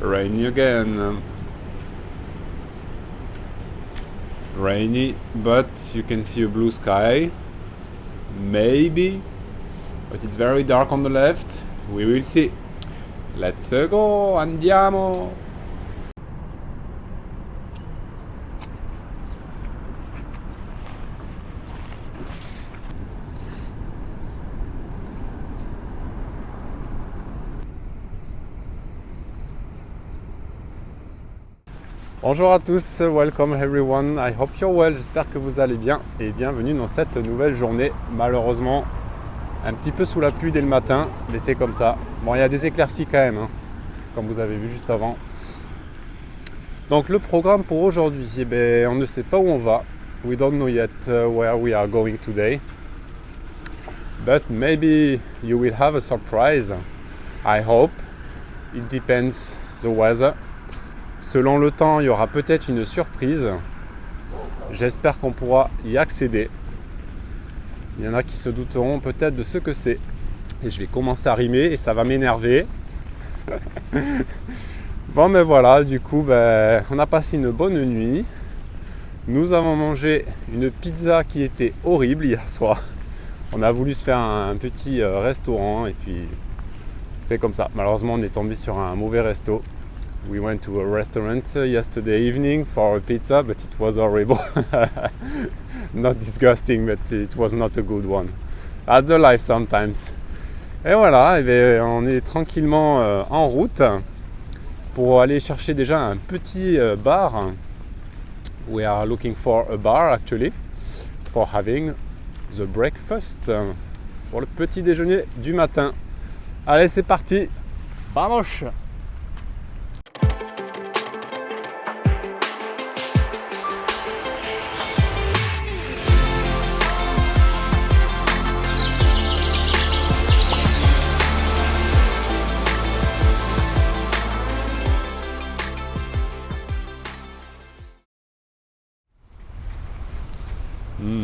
Rainy again. Rainy, but you can see a blue sky. Maybe. But it's very dark on the left. We will see. Let's go, andiamo! Bonjour à tous, welcome everyone, I hope you're well, j'espère que vous allez bien et bienvenue dans cette nouvelle journée. Malheureusement, un petit peu sous la pluie dès le matin, mais c'est comme ça. Bon, il y a des éclaircies quand même, hein, comme vous avez vu juste avant. Donc le programme pour aujourd'hui, eh bien, on ne sait pas où on va. We don't know yet where we are going today. But maybe you will have a surprise, I hope. It depends the weather. Selon le temps, il y aura peut-être une surprise. J'espère qu'on pourra y accéder. Il y en a qui se douteront peut-être de ce que c'est. Et je vais commencer à rimer et ça va m'énerver. Bon, mais voilà, du coup, on a passé une bonne nuit. Nous avons mangé une pizza qui était horrible hier soir. On a voulu se faire un petit restaurant et puis c'est comme ça. Malheureusement, on est tombé sur un mauvais resto. We went to a restaurant yesterday evening for a pizza, but it was horrible. Not disgusting, but it was not a good one. That's the life sometimes. Et voilà, on est tranquillement en route pour aller chercher déjà un petit bar. We are looking for a bar actually, for having the breakfast, pour le petit déjeuner du matin. Allez, c'est parti. Vamos!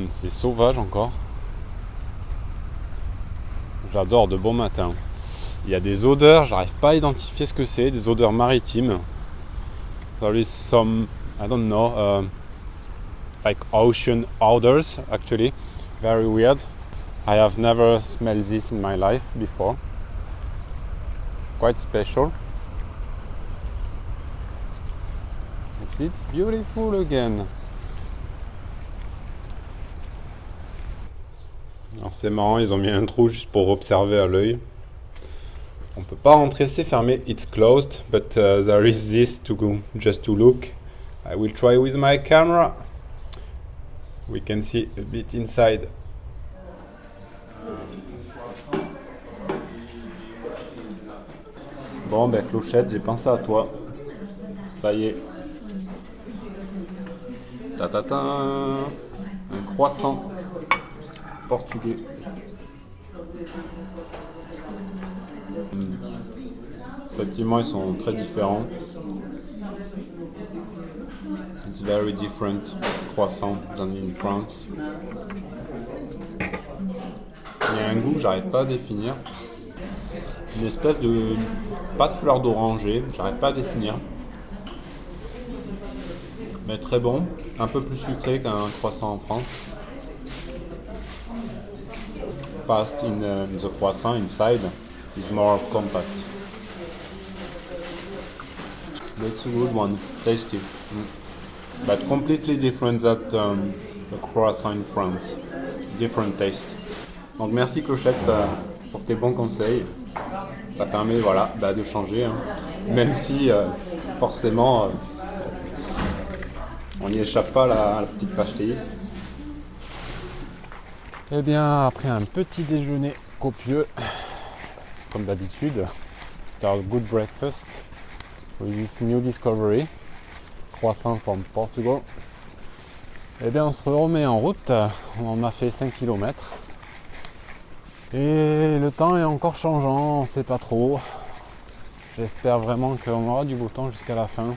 C'est sauvage encore. J'adore de bon matin. Il y a des odeurs, j'arrive pas à identifier ce que c'est, des odeurs maritimes. There is some, I don't know, like ocean odors actually. Very weird. I have never smelled this in my life before. Quite special. It's beautiful again. Alors c'est marrant, ils ont mis un trou juste pour observer à l'œil. On peut pas rentrer, c'est fermé. It's closed, but there is this to go, just to look. I will try with my camera. We can see a bit inside. Bon, Clochette, j'ai pensé à toi. Ça y est. Ta-ta-ta. Un croissant portugais. Effectivement, ils sont très différents. It's very different croissant than in France. Il y a un goût que j'arrive pas à définir. Une espèce de pas de fleur d'oranger, j'arrive pas à définir. Mais très bon, un peu plus sucré qu'un croissant en France. Past in the croissant inside is more compact. That's a good one, tasty. But completely different than the croissant in France. Different taste. Donc merci Clochette pour tes bons conseils. Ça permet de changer, hein. Même si forcément on n'y échappe pas la petite pastèse. Eh bien, après un petit déjeuner copieux, comme d'habitude, after a good breakfast with this new discovery, croissant from Portugal, eh bien, on se remet en route. On en a fait 5 km. Et le temps est encore changeant, on ne sait pas trop. J'espère vraiment qu'on aura du beau temps jusqu'à la fin,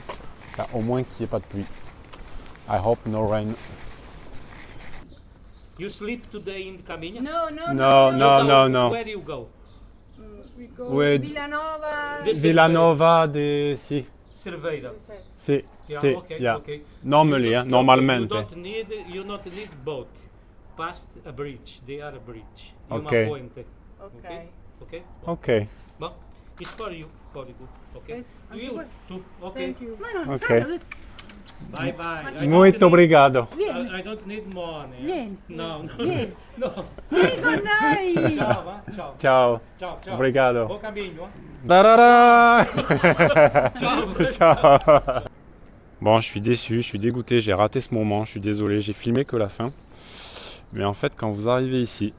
au moins qu'il n'y ait pas de pluie. I hope no rain. You sleep today in Caminha? No. Where you go? We go With Villanova. This- Villanova de... Si. Cerveira. Sì, Yeah, sì, okay, yeah. okay. Normally, You don't- normalmente. You don't need boat. Past a bridge. They are a bridge. Okay. Uma ponte. Okay. Okay. Ok, But it's for you. For you. Okay. Okay. You too. Okay. Thank you. ok. Bye bye. Muito obrigado. I don't need money. Vieni. No, no. Vieni. No. Vieni con noi. Ciao, ciao. Ciao. Ciao, ciao. Obrigado. Buon cammino. Tarara. Ciao. Ciao. Bon, je suis déçu, je suis dégoûté, j'ai raté ce moment, je suis désolé, j'ai filmé que la fin. Mais en fait, quand vous arrivez ici,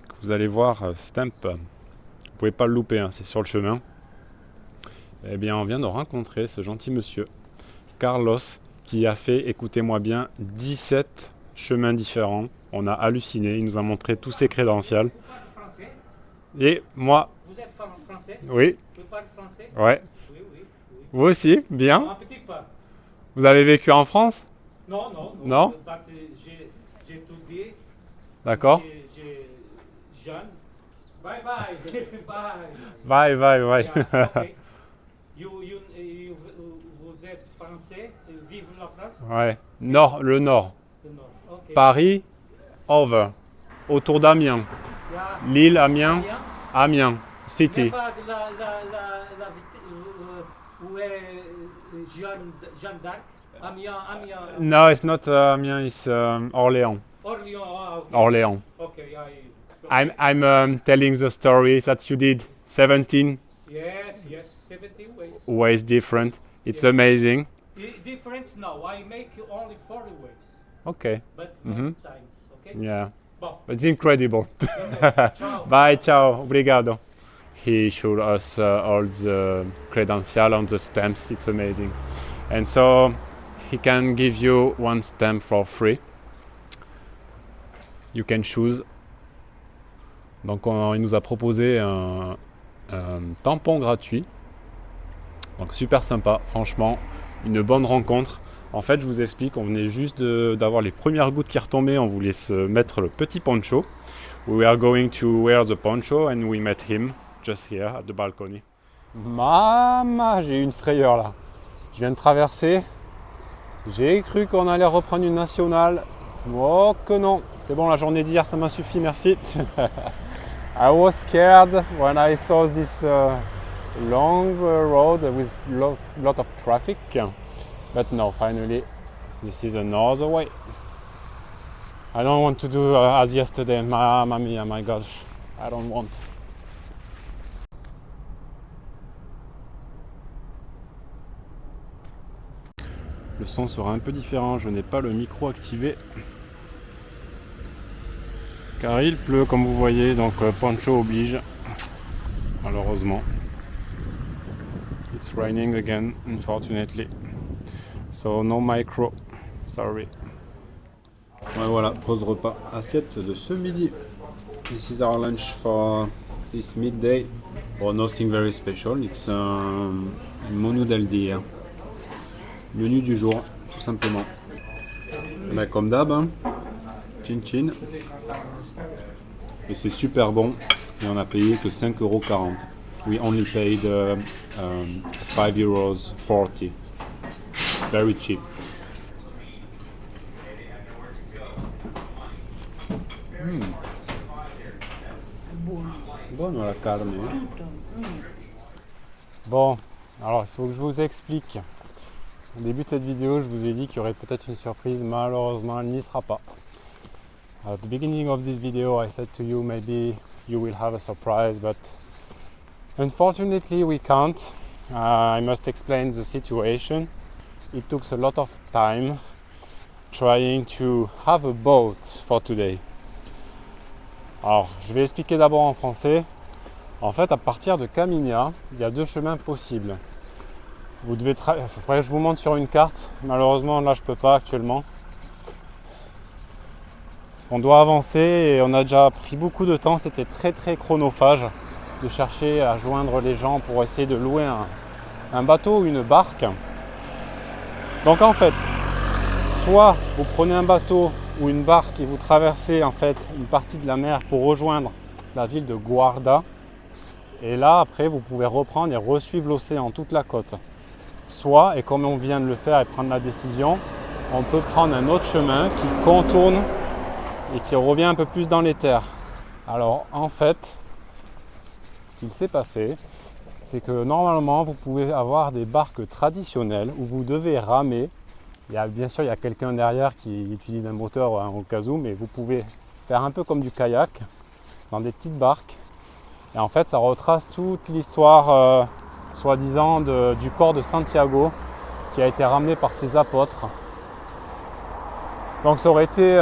que vous allez voir Stamp, vous pouvez pas le louper, hein, c'est sur le chemin. Eh bien, on vient de rencontrer ce gentil monsieur, Carlos, qui a fait, écoutez-moi bien, 17 chemins différents. On a halluciné, il nous a montré tous ses crédentials. Vous parlez français? Et moi, Vous êtes français? oui, Vous parlez français? ouais. Oui, oui, oui. Vous aussi, bien. Un petit peu. Vous avez vécu en France? Non, non. Non? But, j'ai étudié. D'accord. J'ai jeune. Bye bye. Bye. Bye, bye, bye. Yeah, okay. Vous êtes français, vive la France? Ouais. Nord, le nord. Le Nord. Okay. Paris, over. Autour d'Amiens. Yeah. Lille, Amiens, Bien. Amiens, Mais city. pas de où est Jeanne d'Arc? Amiens. No, it's not Amiens, it's Orléans. Orléans. Ah, okay. Orléans. Okay, I'm telling the story that you did 17 Yes, 70 ways. ways different. It's Yeah. amazing. Difference now. I make only 40 ways, Okay. but Mhm. times. Okay. Yeah. Bon. It's incredible. Okay. Ciao. Bye, ciao, obrigado. He showed us all the credentials on the stamps. It's amazing. And so he can give you one stamp for free. You can choose. Donc il nous a proposé un tampon gratuit. Donc super sympa, franchement, une bonne rencontre. En fait, je vous explique, on venait juste d'avoir les premières gouttes qui retombaient, on voulait se mettre le petit poncho. We are going to wear the poncho and we met him just here at the balcony. Maman, j'ai eu une frayeur là. Je viens de traverser. J'ai cru qu'on allait reprendre une nationale. Oh que non, c'est bon, la journée d'hier ça m'a suffi, merci. I was scared when I saw this long road with lot of traffic. But no, finally, this is another way. I don't want to do as yesterday. Mamma mia, my gosh, I don't want. Le son sera un peu différent, je n'ai pas le micro activé. Car il pleut comme vous voyez, donc poncho oblige, malheureusement. It's raining again, unfortunately. So no micro, sorry. Ouais, voilà, pause repas, assiette de ce midi. This is our lunch for this midday. Oh, nothing very special, it's menu del dia. Menu du jour, tout simplement. Ben, comme d'hab, hein. Chin chin. Et c'est super bon. Et on a payé que 5,40 €. We only paid 5,40 €. Very cheap. Bonne la carne. Bon, alors il faut que je vous explique. Au début de cette vidéo, je vous ai dit qu'il y aurait peut-être une surprise. Malheureusement, elle n'y sera pas. At the beginning of this video, I said to you maybe you will have a surprise, but unfortunately we can't. I must explain the situation. It took a lot of time trying to have a boat for today. Alors, je vais expliquer d'abord en français. En fait, à partir de Caminha, il y a deux chemins possibles. Vous devez il faudrait que je vous montre sur une carte. Malheureusement, là, je peux pas actuellement. Parce qu'on doit avancer et on a déjà pris beaucoup de temps. C'était très très chronophage de chercher à joindre les gens pour essayer de louer un bateau ou une barque. Donc en fait, soit vous prenez un bateau ou une barque et vous traversez en fait une partie de la mer pour rejoindre la ville de Guarda. Et là, après, vous pouvez reprendre et resuivre l'océan, toute la côte. soit, et comme on vient de le faire et prendre la décision, on peut prendre un autre chemin qui contourne et qui revient un peu plus dans les terres. Alors en fait, ce qu'il s'est passé, c'est que normalement vous pouvez avoir des barques traditionnelles où vous devez ramer. Bien sûr, il y a quelqu'un derrière qui utilise un moteur au cas où, mais vous pouvez faire un peu comme du kayak dans des petites barques. Et en fait, ça retrace toute l'histoire, soi-disant, du corps de Santiago qui a été ramené par ses apôtres. Donc ça aurait été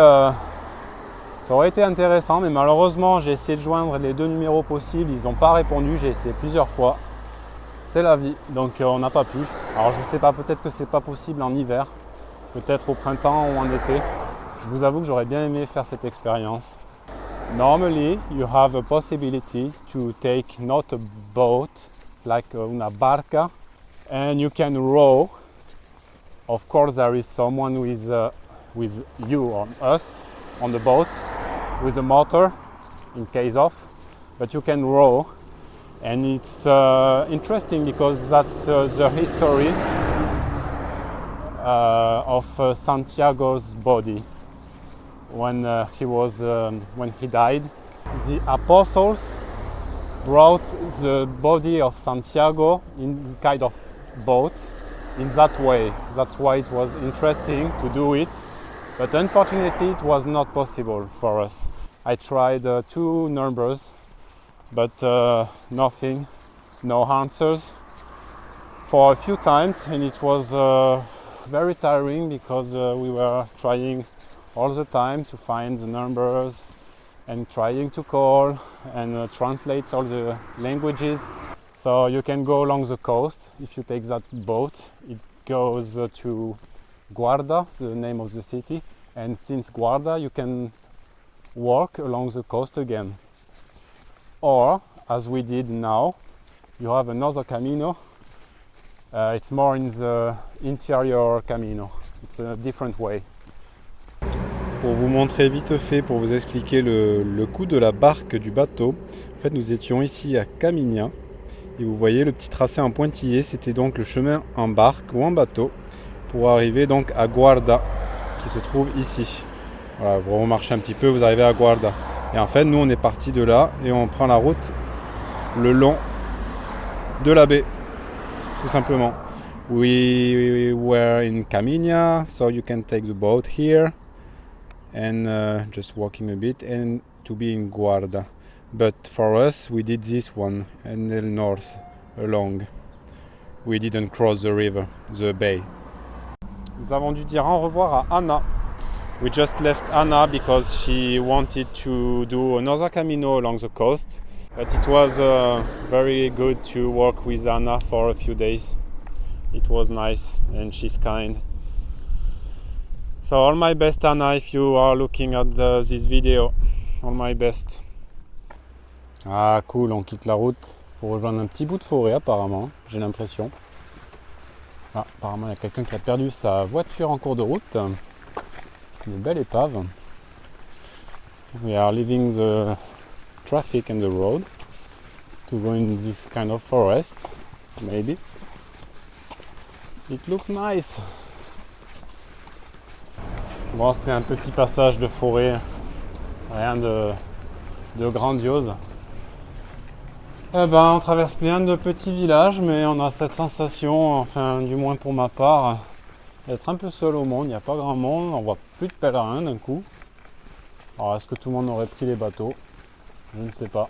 intéressant, mais malheureusement, j'ai essayé de joindre les 2 numéros possibles. Ils n'ont pas répondu, j'ai essayé plusieurs fois. C'est la vie, donc on n'a pas pu. Alors je sais pas, peut-être que c'est pas possible en hiver, peut-être au printemps ou en été. Je vous avoue que j'aurais bien aimé faire cette expérience. Normally, you have a possibility to take not a boat, it's like una barca, and you can row. Of course, there is someone who is with you or us on the boat with a motor in case of, but you can row. And it's interesting because that's the history of Santiago's body. When he died, the apostles brought the body of Santiago in kind of boat in that way. That's why it was interesting to do it, but unfortunately it was not possible for us. I tried 2 numbers, but nothing, no answers for a few times, and it was very tiring because we were trying all the time to find the numbers and trying to call and translate all the languages. So you can go along the coast if you take that boat. It goes to Guarda, the name of the city, and since Guarda you can walk along the coast again. Or, as we did now, you have another Camino. It's more in the interior Camino. It's a different way. Pour vous montrer vite fait, pour vous expliquer le coût de la barque du bateau, en fait nous étions ici à Camiña et vous voyez le petit tracé en pointillé, c'était donc le chemin en barque ou en bateau pour arriver donc à Guarda qui se trouve ici. Voilà, vous remarchez un petit peu, vous arrivez à Guarda. Et en fait nous on est parti de là et on prend la route le long de la baie, tout simplement. We were in Camiña, so you can take the boat here and just walking a bit and to be in Guarda. But for us, we did this one and the north along. We didn't cross the river, the bay. Nous avons dû dire au revoir à Anna. We just left Anna because she wanted to do another Camino along the coast. But it was very good to work with Anna for a few days. It was nice and she's kind. So all my best, Anna, if you are looking at this video. All my best. Ah cool, on quitte la route pour rejoindre un petit bout de forêt apparemment, j'ai l'impression. Ah, apparemment il y a quelqu'un qui a perdu sa voiture en cours de route. Une belle épave. We are leaving the traffic and the road to go in this kind of forest, maybe. It looks nice. Bon, c'était un petit passage de forêt, rien de grandiose. Eh ben, on traverse plein de petits villages, mais on a cette sensation, enfin du moins pour ma part, d'être un peu seul au monde. Il n'y a pas grand monde, on voit plus de pèlerins d'un coup. Alors est-ce que tout le monde aurait pris les bateaux? Je ne sais pas.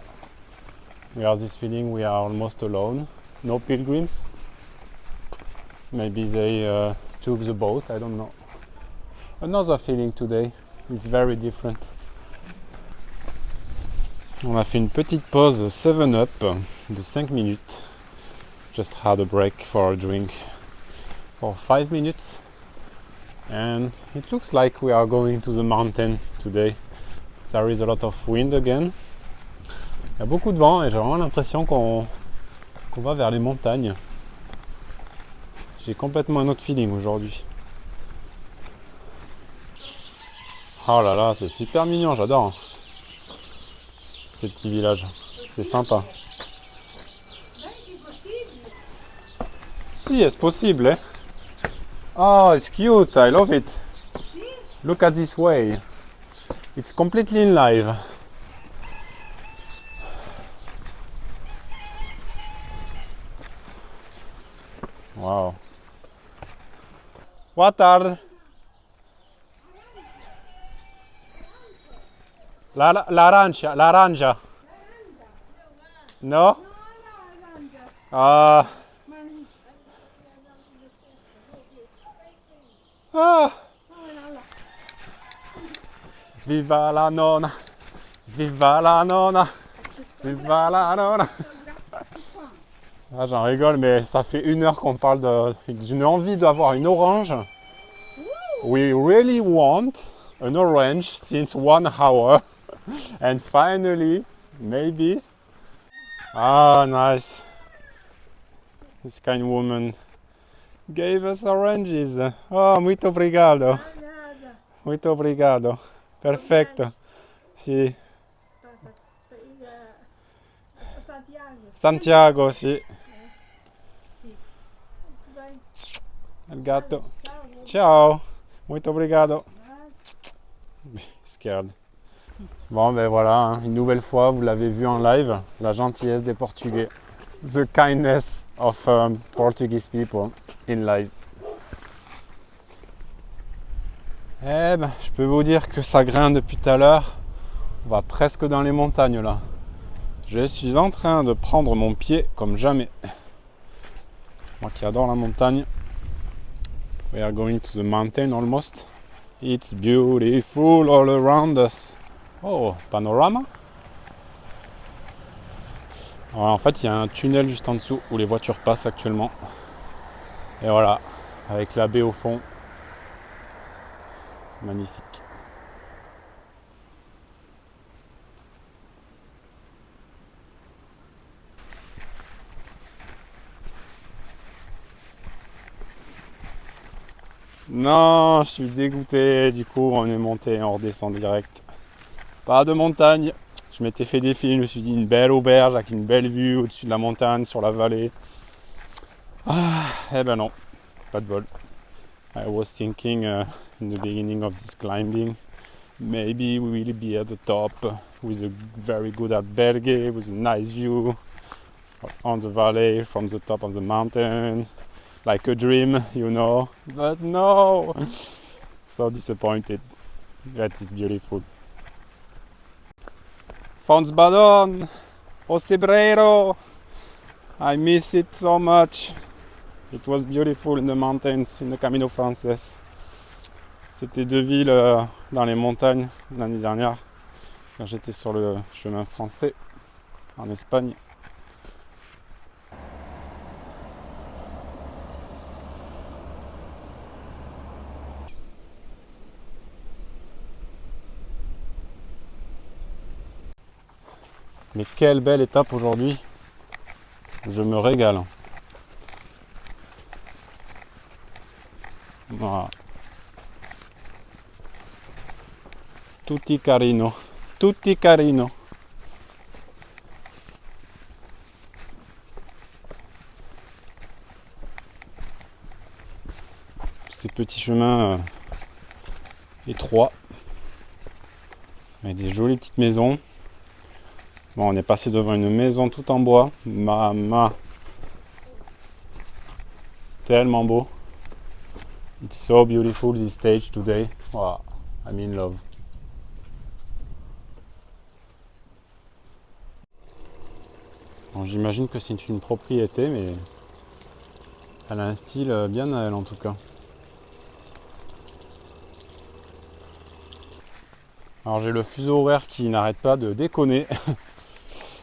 We have this feeling we are almost alone. No pilgrims. Maybe they took the boat, I don't know. Another feeling today, it's very different. On a fait une petite pause 7-up de 5 minutes. Just had a break for a drink for 5 minutes. And it looks like we are going to the mountain today. There is a lot of wind again. Il y a beaucoup de vent et j'ai vraiment l'impression qu'on va vers les montagnes. J'ai complètement un autre feeling aujourd'hui. Oh là là, c'est super mignon, j'adore ces petits villages, c'est sympa. Si, è possibile. Oh, it's cute. I love it. Look at this way. It's completely in live. Wow. Boa tarde. Laranja. No? Ah. Ah. Viva la nonna. Viva la nonna. Viva la nonna. Ah, j'en rigole, mais ça fait 1 heure qu'on parle d'une envie d'avoir une orange. We really want an orange since 1 hour. And finally, maybe. Ah, nice. This kind woman gave us oranges. Oh, muito obrigado. Muito obrigado. Perfetto. Sì. Santiago, sì. Il gatto. Ciao. Muito obrigado. Scared. Bon, ben voilà, hein, une nouvelle fois, vous l'avez vu en live, la gentillesse des Portugais. The kindness of Portuguese people in live. Eh ben, je peux vous dire que ça grince depuis tout à l'heure. On va presque dans les montagnes là. Je suis en train de prendre mon pied comme jamais. Moi qui adore la montagne. We are going to the mountain almost. It's beautiful all around us. Oh, panorama. Alors, en fait, il y a un tunnel juste en dessous où les voitures passent actuellement. Et voilà, avec la baie au fond. Magnifique. Non, je suis dégoûté. Du coup, on est monté, on redescend direct. Pas de montagne. Je m'étais fait défiler, je me suis dit une belle auberge avec une belle vue au-dessus de la montagne, sur la vallée. Ah, eh ben non, pas de bol. I was thinking in the beginning of this climbing, maybe we will be at the top with a very good albergue, with a nice view on the valley from the top of the mountain, like a dream, you know. But no, so disappointed. That is beautiful. Fontsbadon, Ocebreiro, I miss it so much. It was beautiful in the mountains, in the Camino Frances. C'était 2 villes dans les montagnes l'année dernière, quand j'étais sur le chemin français en Espagne. Mais quelle belle étape aujourd'hui, je me régale. Voilà. Tutti carino, tutti carino. Ces petits chemins étroits, avec des jolies petites maisons. Bon, on est passé devant une maison tout en bois. Tellement beau. It's so beautiful this stage today. Wow, I'm in love. Bon, j'imagine que c'est une propriété, mais elle a un style bien à elle en tout cas. Alors j'ai le fuseau horaire qui n'arrête pas de déconner.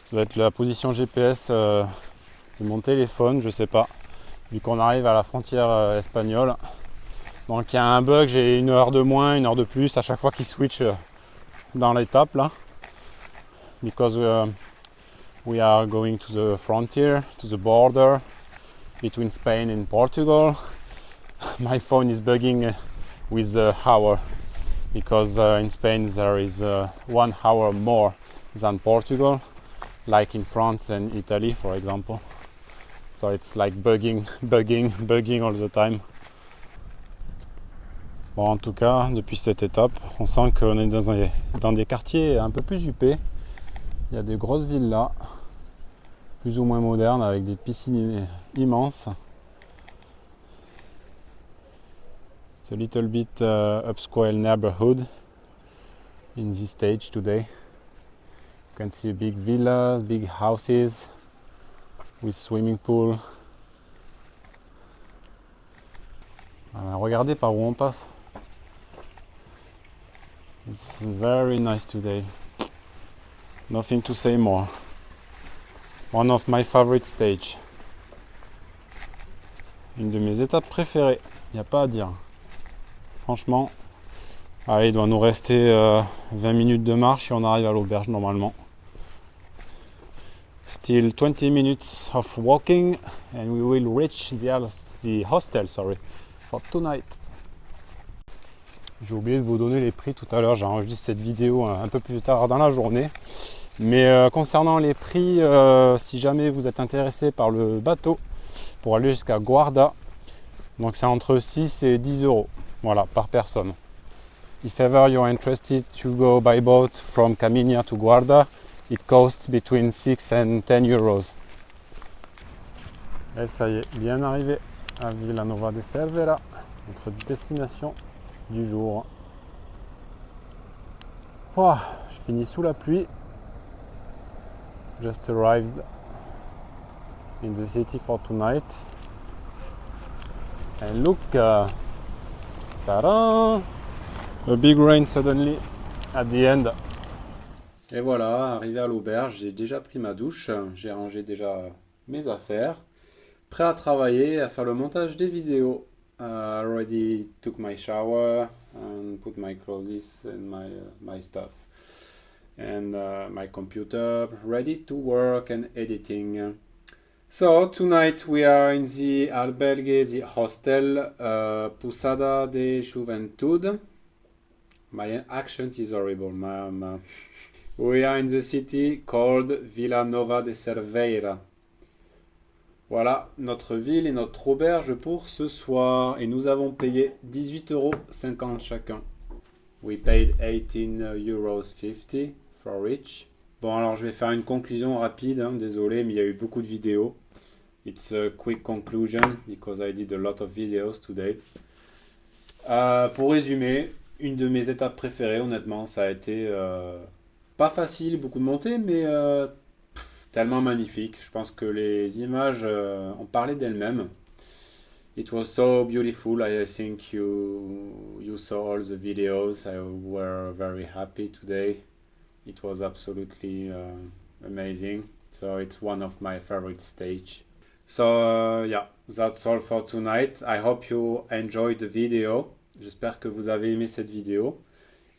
Ça va être la position GPS de mon téléphone, je sais pas. Vu qu'on arrive à la frontière espagnole. Donc il y a un bug, j'ai 1 heure de moins, 1 heure de plus à chaque fois qu'il switch dans l'étape là. Because we are going to the frontier, to the border between Spain and Portugal. My phone is bugging with the hour. Because in Spain there is 1 hour more than Portugal, like in France and Italy, for example. So it's like bugging all the time. Bon, en tout cas, depuis cette étape, on sent qu'on est dans des quartiers un peu plus huppés. Il y a des grosses villas, plus ou moins modernes, avec des piscines immenses. It's a little bit upscale neighborhood in this stage today. You can see big villas, big houses with swimming pool. Regardez par où on passe. It's very nice today. Nothing to say more. One of my favorite stage. Une de mes étapes préférées. Il n'y a pas à dire. Franchement, allez, il doit nous rester 20 minutes de marche et on arrive à l'auberge normalement. Still 20 minutes of walking and we will reach the hostel for tonight. J'ai oublié de vous donner les prix tout à l'heure, j'ai enregistré cette vidéo un peu plus tard dans la journée. Mais concernant les prix, si jamais vous êtes intéressé par le bateau pour aller jusqu'à Guarda, donc c'est entre 6 et 10 euros, voilà, par personne. If ever you're interested to go by boat from Caminia to Guarda, it costs between 6 and 10 euros. Et ça y est, bien arrivé à Villanova de Cervera, notre destination du jour. Oh, je finis sous la pluie. Just arrived in the city for tonight. And look, ta-da! A big rain suddenly at the end. Et voilà, arrivé à l'auberge, j'ai déjà pris ma douche, j'ai rangé déjà mes affaires, prêt à travailler, à faire le montage des vidéos. I already took my shower and put my clothes and my stuff and my computer ready to work and editing. So tonight we are in the albergue, the hostel Posada de Juventud. My accent is horrible, ma'am. We are in the city called Villanova de Cerveira. Voilà notre ville et notre auberge pour ce soir. Et nous avons payé 18,50 € chacun. We paid 18,50 € for each. Bon, alors je vais faire une conclusion rapide. Désolé, mais il y a eu beaucoup de vidéos. It's a quick conclusion because I did a lot of videos today. Pour résumer, une de mes étapes préférées, honnêtement, ça a été pas facile, beaucoup de montées, mais tellement magnifique. Je pense que les images ont parlé d'elles-mêmes. It was so beautiful. I think you saw all the videos. I were very happy today. It was absolutely amazing. So it's one of my favorite stage. So yeah, that's all for tonight. I hope you enjoyed the video. J'espère que vous avez aimé cette vidéo.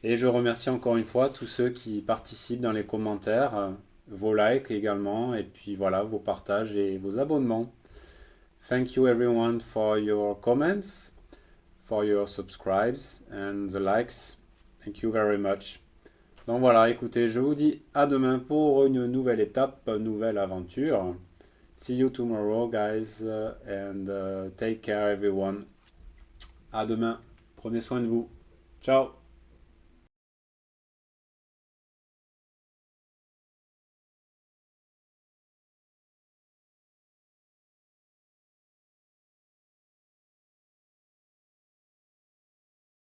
Et je remercie encore une fois tous ceux qui participent dans les commentaires, vos likes également, et puis voilà, vos partages et vos abonnements. Thank you everyone for your comments, for your subscribes and the likes. Thank you very much. Donc voilà, écoutez, je vous dis à demain pour une nouvelle étape, une nouvelle aventure. See you tomorrow, guys, and take care everyone. À demain. Prenez soin de vous. Ciao.